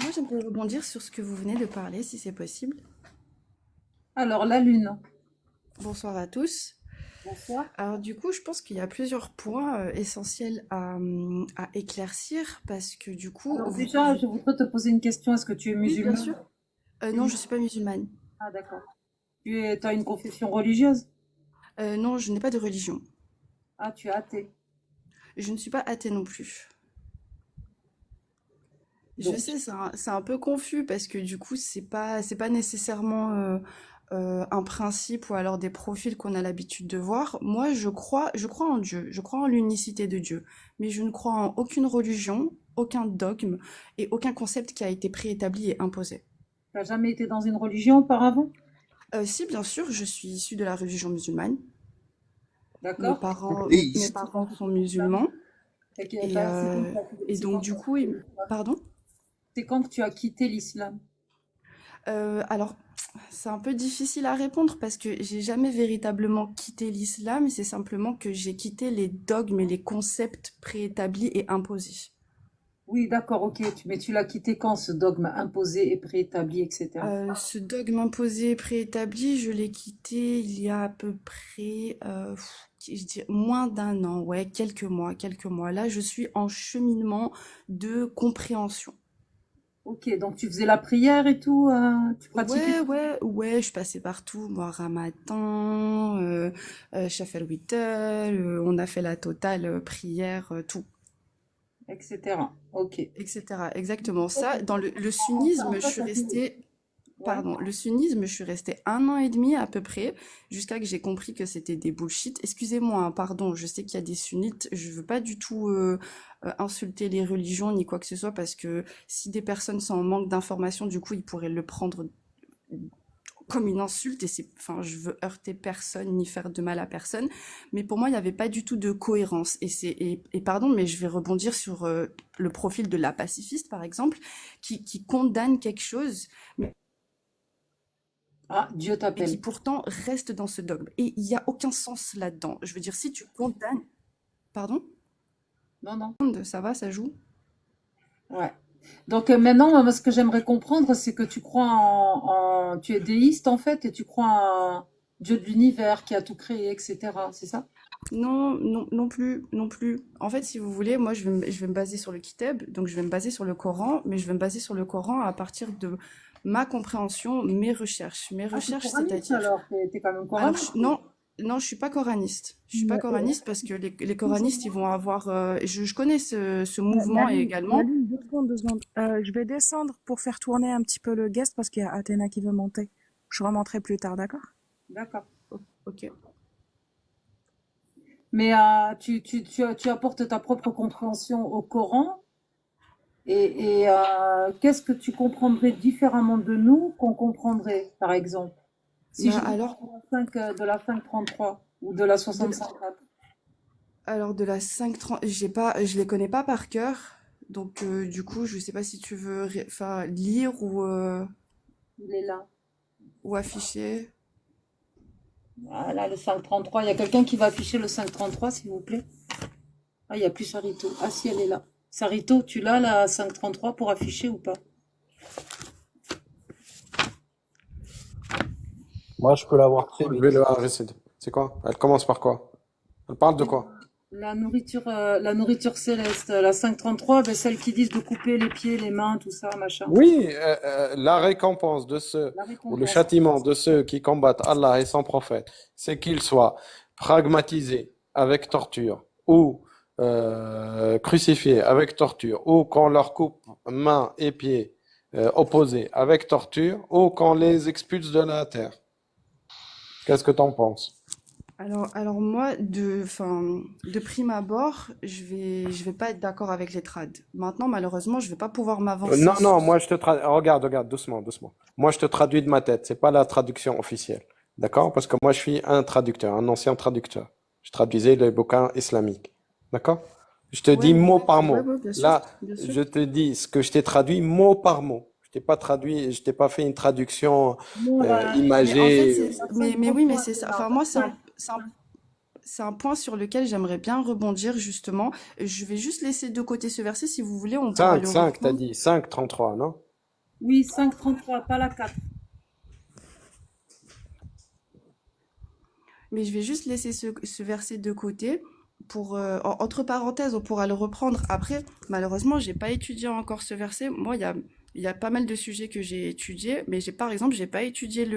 moi, j'aimerais rebondir sur ce que vous venez de parler, si c'est possible. Alors, la Lune. Bonsoir à tous. Bonsoir. Alors, du coup, je pense qu'il y a plusieurs points essentiels à éclaircir parce que, du coup, Alors déjà, je voudrais te poser une question. Est-ce que tu es Oui, bien musulman? sûr. Non, je suis pas musulmane. Ah, d'accord. As une confession religieuse? Non, je n'ai pas de religion. Ah, tu es athée. Je ne suis pas athée non plus. Je Donc, sais, c'est un peu confus parce que du coup, c'est pas nécessairement un principe ou alors des profils qu'on a l'habitude de voir. Moi, je crois en Dieu, je crois en l'unicité de Dieu, mais je ne crois en aucune religion, aucun dogme et aucun concept qui a été préétabli et imposé. t'as jamais été dans une religion auparavant? Si, bien sûr, je suis issue de la religion musulmane. Mes D'accord? parents, mes parents sont musulmans et, C'est quand, euh, et c'est donc quand du tu as coup, quitté l'islam? pardon? C'est quand que tu as quitté l'islam? Alors, c'est un peu difficile à répondre parce que j'ai jamais véritablement quitté l'islam, c'est simplement que j'ai quitté les dogmes et les concepts préétablis et imposés. Oui, d'accord, ok. Mais tu l'as quitté quand, ce dogme imposé et préétabli, etc. Ce dogme imposé, préétabli, je l'ai quitté il y a à peu près, je dirais moins d'un an, ouais, quelques mois, quelques mois. Là, je suis en cheminement de compréhension. Ok, donc tu faisais la prière et tout, tu pratiquais? Ouais, ouais, ouais, je passais partout, moi, Ramadan, Shafel Wittel, on a fait la totale, prière, tout, Etc. Ok. etc. Exactement Ok. ça. Dans le En sunnisme, je fait, suis restée, ouais. pardon, le sunnisme, je suis restée un an et demi à peu près, jusqu'à que j'ai compris que c'était des bullshit. Excusez-moi, hein, pardon, je sais qu'il y a des sunnites, je veux pas du tout insulter les religions ni quoi que ce soit, parce que si des personnes sont en manque d'informations, du coup, ils pourraient le prendre comme une insulte et enfin, je veux heurter personne ni faire de mal à personne, mais pour moi, il n'y avait pas du tout de cohérence. Et pardon, mais je vais rebondir sur le profil de la pacifiste, par exemple, qui condamne quelque chose, Ah, Dieu mais qui t'appelle. pourtant reste dans ce dogme. Et il n'y a aucun sens là-dedans. Je veux dire, si tu condamnes, pardon, Non, non. ça va, ça joue. Ouais. Donc maintenant, moi, ce que j'aimerais comprendre, c'est que tu crois tu es déiste en fait, et tu crois en Dieu de l'univers qui a tout créé, etc. C'est ça? Non, non, non plus, non plus. En fait, si vous voulez, moi, je vais me baser sur le Kitab, donc je vais me baser sur le Coran, mais je vais me baser sur le Coran à partir de ma compréhension, mes recherches. Mes Ah, t'es recherches, coraniste c'est-à-dire... alors, t'es quand même Alors, coraniste. non, non, je suis pas coraniste. Je suis pas coraniste parce que les coranistes, ils vont avoir... je connais ce mouvement La également. lune, 2 secondes, 2 secondes. Je vais descendre pour faire tourner un petit peu le guest parce qu'il y a Athéna qui veut monter. Je remonterai plus tard, d'accord? D'accord. Ok. Mais tu apportes ta propre compréhension au Coran, qu'est-ce que tu comprendrais différemment de nous qu'on comprendrait, par exemple? Si Bah je vous alors, parle de la 533 ou de la de, 65. alors de la 530, je les connais pas par cœur. Donc, du coup, je sais pas si tu veux enfin, lire Il est là. ou afficher. Voilà, le 533. Il y a quelqu'un qui va afficher le 533, s'il vous plaît? Ah, il n'y a plus Sarito. Ah, si, elle est là. Sarito, tu l'as, la 533, pour afficher ou pas? Moi, je peux l'avoir très Je vais vite. j'essaie c'est quoi? Elle commence par quoi? Elle parle de quoi? La nourriture céleste, la 533, ben, celles qui disent de couper les pieds, les mains, tout ça, machin. Oui, la récompense de ceux, La ou le récompense. châtiment de ceux qui combattent Allah et son prophète, c'est qu'ils soient pragmatisés avec torture, ou crucifiés avec torture, ou qu'on leur coupe mains et pieds opposés avec torture, ou qu'on les expulse de la terre. Qu'est-ce que t'en penses? Alors moi, enfin, de prime abord, je vais pas être d'accord avec les trades. Maintenant, malheureusement, je vais pas pouvoir Non, m'avancer non, sur moi je te traduis. Regarde, regarde, doucement, doucement. Moi je te traduis de ma tête. C'est pas la traduction officielle. D'accord? Parce que moi je suis un traducteur, un ancien traducteur. Je traduisais les bouquins islamiques. D'accord? Je te Ouais, dis mot par ouais, mot. ouais, bien sûr, Là, bien sûr. je te dis ce que je t'ai traduit mot par mot. Je t'ai pas traduit, je t'ai pas fait une traduction Non, Mais en fait, imagée. mais oui, mais 533, c'est c'est ça. là. Enfin, moi, c'est un point sur lequel j'aimerais bien rebondir, justement. Je vais juste laisser de côté ce verset, si vous voulez, on pourra 5, le 5, t'as reprendre. dit 5, 33, non? Oui, 5,33, pas la 4. Mais je vais juste laisser ce verset de côté pour, entre parenthèses, on pourra le reprendre après. Malheureusement, j'ai pas étudié encore ce verset. Moi, il y a pas mal de sujets que j'ai étudiés, mais par exemple, j'ai pas étudié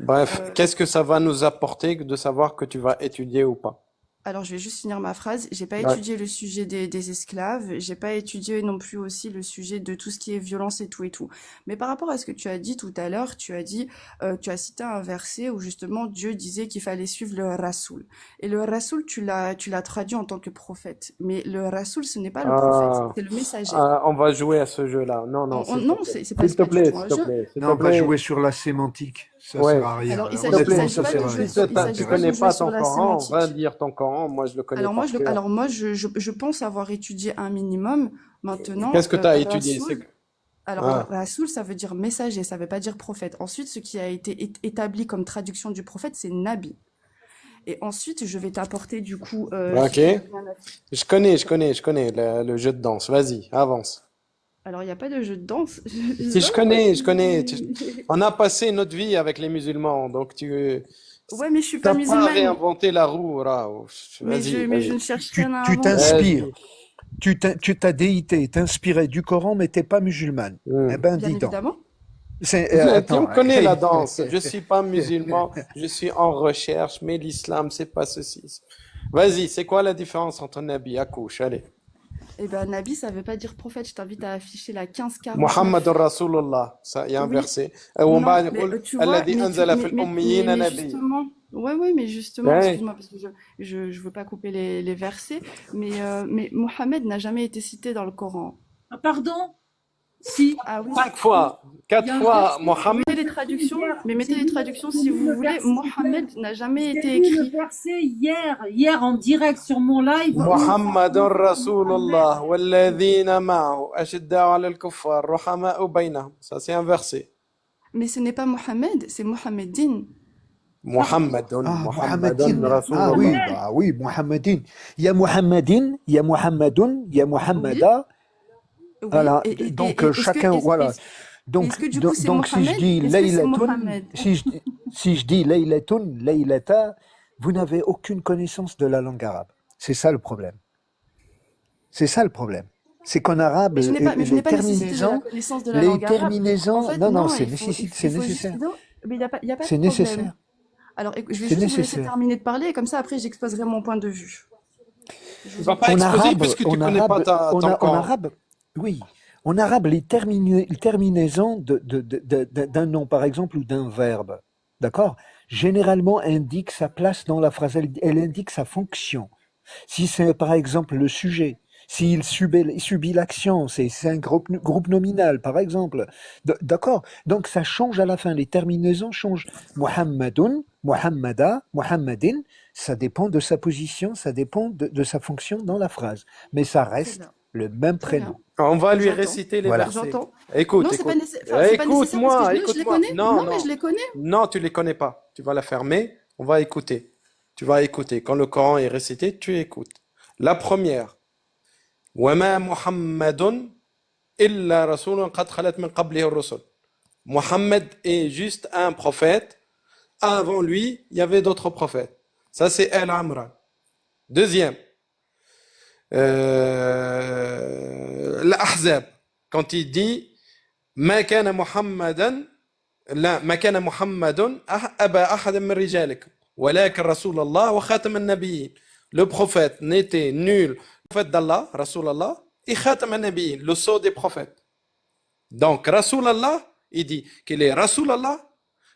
Bref, euh, qu'est-ce que ça va nous apporter de savoir que tu vas étudier ou pas? alors, je vais juste finir ma phrase. J'ai pas Ouais. étudié le sujet des esclaves. J'ai pas étudié non plus aussi le sujet de tout ce qui est violence et tout et tout. Mais par rapport à ce que tu as dit tout à l'heure, tu as cité un verset où justement Dieu disait qu'il fallait suivre le Rasoul. Et le Rasoul, tu l'as traduit en tant que prophète. Mais le Rasoul, ce n'est pas le prophète, Ah, c'est le messager. on va jouer à ce jeu-là. Non, non, s'il te Non, plaît. c'est pas du tout S'il un te jeu. plaît, s'il Non, te on va plaît. jouer sur la sémantique. Ça sert Ouais, à rien. Alors, s'il te il Honnêtement, plaît. s'agit ça pas sert de à jouer rien. sur, il Tu s'agit pas de connais jouer pas sur ton la Coran, va sémantique. lire ton Coran. Moi, je le connais par cœur. Je pense avoir étudié un minimum. Maintenant, Qu'est-ce que tu as étudié? Rasoul, alors Ah, Rasoul, ça veut dire messager, ça veut pas dire prophète. Ensuite, ce qui a été établi comme traduction du prophète, c'est Nabi. Et ensuite, je vais t'apporter du coup, si ok. tu veux bien. Je connais le jeu de danse. Vas-y, avance. Alors, il n'y a pas de jeu de danse. Je sais Si pas pourquoi je connais. tu... On a passé notre vie avec les musulmans, donc tu Ouais, mais je suis pas t'as pas musulmane. réinventé la roue, Rao. Vas-y, Mais je vas-y. ne cherche Tu rien à tu inventer. t'inspires. Vas-y. Ta déité est inspirée du Coran, mais t'es pas musulmane. Eh Hmm. ben, Bien dis donc. évidemment. Tu me Attends. connais la danse. Je suis pas musulman, je suis en recherche, mais l'islam, c'est pas ceci. Vas-y, c'est quoi la différence entre Nabi? Accouche, allez. Eh ben, Nabi, ça veut pas dire prophète. Je t'invite à afficher la محمد 1549. رسول الله ça il y a un Oui, verset ومن non, بعد mais يقول tu vois, الذي أنزل في الأميين mais نبي justement, ouais, mais justement, ouais. excuse-moi parce que je veux pas couper les versets, mais Mohammed n'a jamais été cité dans le Coran. Ah, pardon? Si. Ah oui, Cinq fois, Il y quatre a un fois verset, Mohammed. mettez les traductions, mais mettez j'ai les lu traductions j'ai si lu vous le voulez. verset, Mohammed n'a jamais j'ai été lu le écrit. verset hier en direct sur mon live où ça محمد commence رسول Mohammed. الله والذين معه أشداء على الكفار رحماء بينهم ça c'est un verset Mais ce n'est pas Mohammed, c'est Mohammedine. Pardon? محمد Ah, محمد Muhammadin. رسول Ah الله oui, Mohammed. bah oui, Muhammadin. Il y a Muhammadin, il y a Muhammadun, il y a Oui, Muhammada. oui. Voilà. Donc, chacun, voilà. Est-ce que du coup c'est Donc, si je Mohammed? dis Est-ce que c'est Laylatun, Mohammed? si je dis Laylatun, Laylata, vous n'avez aucune connaissance de la langue arabe. C'est ça le problème. C'est ça le problème. C'est qu'en arabe, Mais je n'ai les pas nécessité de la terminaisons, connaissance de la langue arabe. En fait, non, non, non, c'est il faut juste, nécessaire. non, mais il y a pas de C'est problème. nécessaire. Alors, je vais C'est juste vous laisser nécessaire. terminer de parler et comme ça, après, j'exposerai mon point de vue. Je tu vous en vas pas prie. En exposer arabe, puisque tu en connais pas arabe, ton en camp arabe, oui. En arabe, les terminaisons d'un nom, par exemple, ou d'un verbe, d'accord, généralement indiquent sa place dans la phrase, elle indique sa fonction. Si c'est, par exemple, le sujet, il subit l'action, c'est un groupe nominal, par exemple. D'accord? Donc, ça change à la fin. Les terminaisons changent. Muhammadun, Muhammada, Muhammadin, ça dépend de sa position, ça dépend de sa fonction dans la phrase. Mais ça Très reste bien, le même très prénom. bien. on va lui J'entends, réciter les Voilà. versets j'entends. écoute Non, c'est pas écoute enfin, c'est pas nécessaire parce que je les écoute-moi connais. non Non, mais non je les connais. non tu les connais pas tu vas la fermer on va écouter tu vas écouter quand le Coran est récité tu écoutes la première وما محمد إلا رسول قد خلت من قبله الرسل Mohammed est juste un prophète. Avant lui, il y avait d'autres prophètes. Ça, c'est Al-Amran. Deuxième, l'Ahzab. Quand il dit ما كان محمدا لا ما كان محمد أبا أحد من رجالكم ولكن رسول الله وخاتم النبيين. Le prophète n'était nul. Le prophète d'Allah, Rasul Allah, et Khatam al-Nabiyyin, le sceau des prophètes. Donc, Rasul Allah, il dit qu'il est Rasul Allah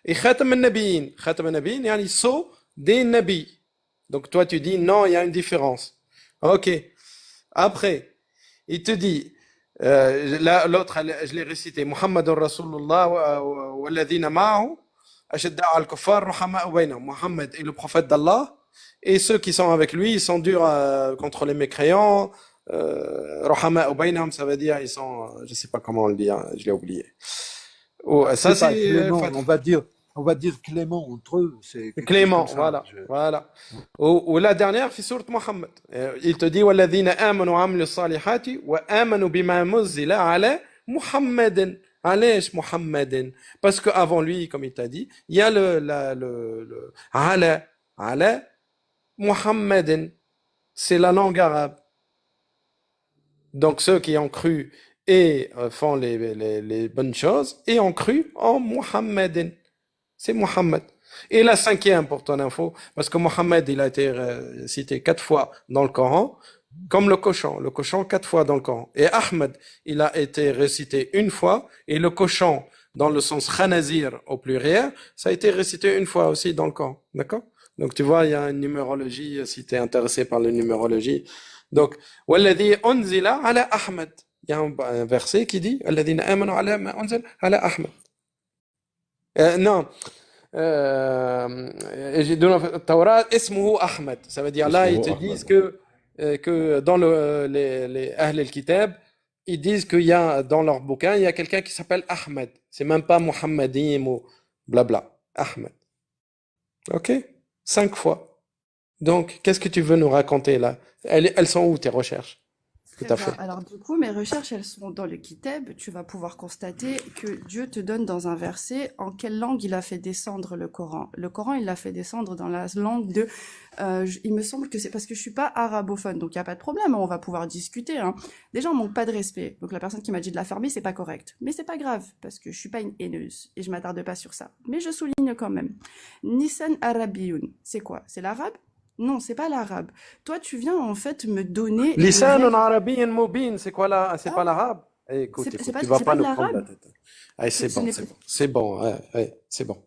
et Khatam al-Nabiyyin. Khatam al-Nabiyyin, yani le sceau des Nabis. Donc, toi, tu dis non, il y a une différence. Ok. Après, il te dit, l'autre, je l'ai récité, Muhammadun Rasulullah wa alladhina ma'ahu, ashadda'a al-kuffar, ruhama'u baynahum. Muhammad est le prophète d'Allah, et ceux qui sont avec lui, ils sont durs contre les mécréants. Ruhama'u baynahum, ça veut dire, ils sont, je sais pas comment on le dit, hein, je l'ai oublié. Oh, ça, C'est pas c'est Clément, Fath. on va dire Clément entre eux, c'est quelque chose Clément, comme ça. voilà, voilà. Ou la dernière, في سورة محمد. Il te dit والذين آمنوا وعملوا الصالحات وآمنوا بما نزل على محمد علاش محمد parce que avant lui comme il t'a dit il y a le على محمد c'est la langue arabe. Donc ceux qui ont cru et font les bonnes choses et ont cru en Muhammadin. C'est Muhammad. Et la cinquième pour ton info, parce que Muhammad il a été cité 4 fois dans le Coran, comme le cochon 4 fois dans le Coran. Et Ahmed il a été récité une fois et le cochon dans le sens khanazir au pluriel, ça a été récité une fois aussi dans le Coran. D'accord? Donc tu vois, il y a une numérologie si tu es intéressé par la numérologie. Donc, والذي أنزل على أحمد. Il y a un verset qui dit الذين آمنوا على ما أنزل على أحمد. Non. يجدون في التوراة اسمه أحمد. Ça veut dire là, ils te disent que dans les Ahl al-Kitab, ils disent qu'il y a dans leur bouquin, il y a quelqu'un qui s'appelle Ahmed. C'est même pas Muhammadim ou blabla. Ahmed. Ok? 5 fois. Donc, qu'est-ce que tu veux nous raconter là? Elles sont où tes recherches? Tout Très à bien. fait. Alors du coup, mes recherches, elles sont dans le Kitab. Tu vas pouvoir constater que Dieu te donne dans un verset en quelle langue il a fait descendre le Coran. Le Coran, il l'a fait descendre dans la langue de... il me semble que c'est parce que je suis pas arabophone, donc il n'y a pas de problème, on va pouvoir discuter. Hein. Déjà, on manque pas de respect. Donc la personne qui m'a dit de la fermer, c'est pas correct. Mais c'est pas grave, parce que je suis pas une haineuse et je m'attarde pas sur ça. Mais je souligne quand même. Nisan Arabiyun, c'est quoi? C'est l'arabe? Non, c'est pas l'arabe. Toi, tu viens en fait me donner les Lisan règles. arabiyyan mubin, c'est quoi là? C'est Ah, pas l'arabe? Eh, écoute, tu vas c'est pas pas de nous prendre la l'arabe. tête. Allez, Ce, ce n'est pas. c'est bon, ouais, c'est bon.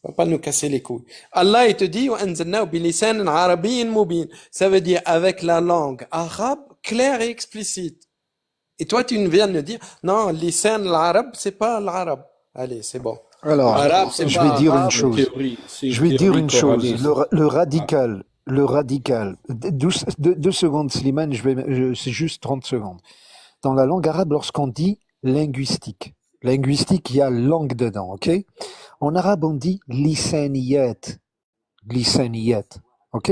On va pas nous casser les couilles. Allah, il te dit, وَأَنزَلْنَاهُ بِلِسَانٍ عَرَبِيٍّ مُبِينٍ. Ça veut dire avec la langue arabe claire et explicite. Et toi, tu viens de me dire, non, lisan l'arabe, c'est pas l'arabe. Allez, c'est bon. Alors, Arabe, c'est je pas vais dire une arabe. C'est une chose. théorie, c'est Je une vais dire théorie une chose. coranique. Le radical. 2 secondes, Slimane, c'est juste 30 secondes. Dans la langue arabe, lorsqu'on dit linguistique, il y a langue dedans, ok? En arabe, on dit lisaniyat, ok?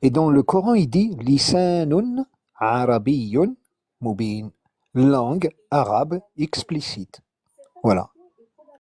Et dans le Coran, il dit lisanun arabiyyun mubin, langue arabe explicite. Voilà.